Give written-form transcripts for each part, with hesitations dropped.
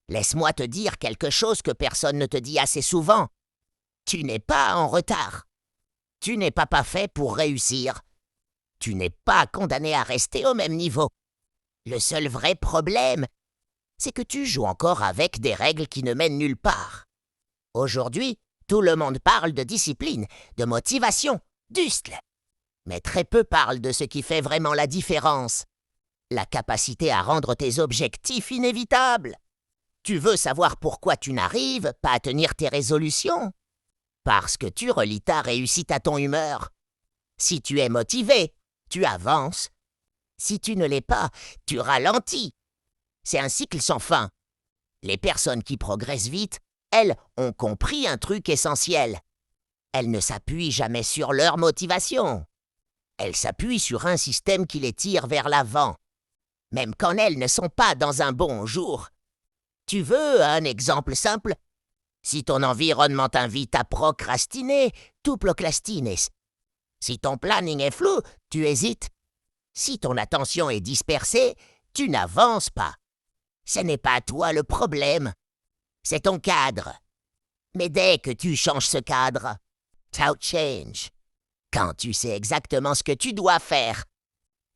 Laisse-moi te dire quelque chose que personne ne te dit assez souvent. Tu n'es pas en retard. Tu n'es pas fait pour réussir. Tu n'es pas condamné à rester au même niveau. Le seul vrai problème, c'est que tu joues encore avec des règles qui ne mènent nulle part. Aujourd'hui, tout le monde parle de discipline, de motivation, d'ustle. Mais très peu parlent de ce qui fait vraiment la différence. La capacité à rendre tes objectifs inévitables. Tu veux savoir pourquoi tu n'arrives pas à tenir tes résolutions? Parce que tu relis ta réussite à ton humeur. Si tu es motivé, tu avances. Si tu ne l'es pas, tu ralentis. C'est un cycle sans fin. Les personnes qui progressent vite, elles, ont compris un truc essentiel. Elles ne s'appuient jamais sur leur motivation. Elles s'appuient sur un système qui les tire vers l'avant, même quand elles ne sont pas dans un bon jour. Tu veux un exemple simple? Si ton environnement t'invite à procrastiner, tu procrastines. Si ton planning est flou, tu hésites. Si ton attention est dispersée, tu n'avances pas. Ce n'est pas toi le problème, c'est ton cadre. Mais dès que tu changes ce cadre, tout change. Quand tu sais exactement ce que tu dois faire,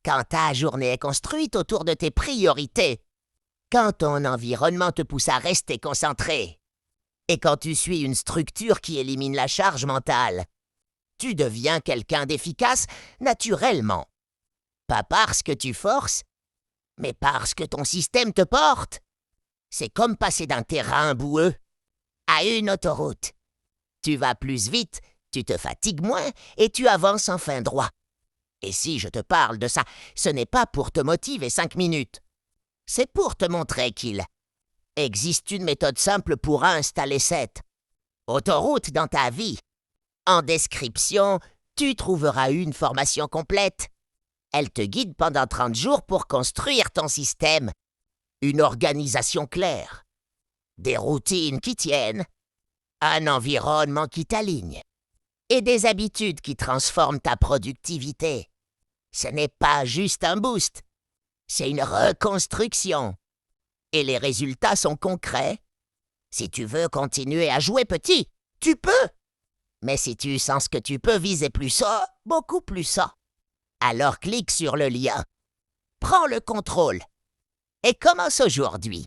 quand ta journée est construite autour de tes priorités, quand ton environnement te pousse à rester concentré, et quand tu suis une structure qui élimine la charge mentale, tu deviens quelqu'un d'efficace naturellement. Pas parce que tu forces, mais parce que ton système te porte. C'est comme passer d'un terrain boueux à une autoroute. Tu vas plus vite, tu te fatigues moins et tu avances enfin droit. Et si je te parle de ça, ce n'est pas pour te motiver 5 minutes. C'est pour te montrer qu'il existe une méthode simple pour installer cette autoroute dans ta vie. En description, tu trouveras une formation complète. Elle te guide pendant 30 jours pour construire ton système. Une organisation claire, des routines qui tiennent, un environnement qui t'aligne et des habitudes qui transforment ta productivité. Ce n'est pas juste un boost, c'est une reconstruction. Et les résultats sont concrets. Si tu veux continuer à jouer petit, tu peux. Mais si tu sens que tu peux viser plus ça, beaucoup plus ça, alors clique sur le lien. Prends le contrôle et commence aujourd'hui.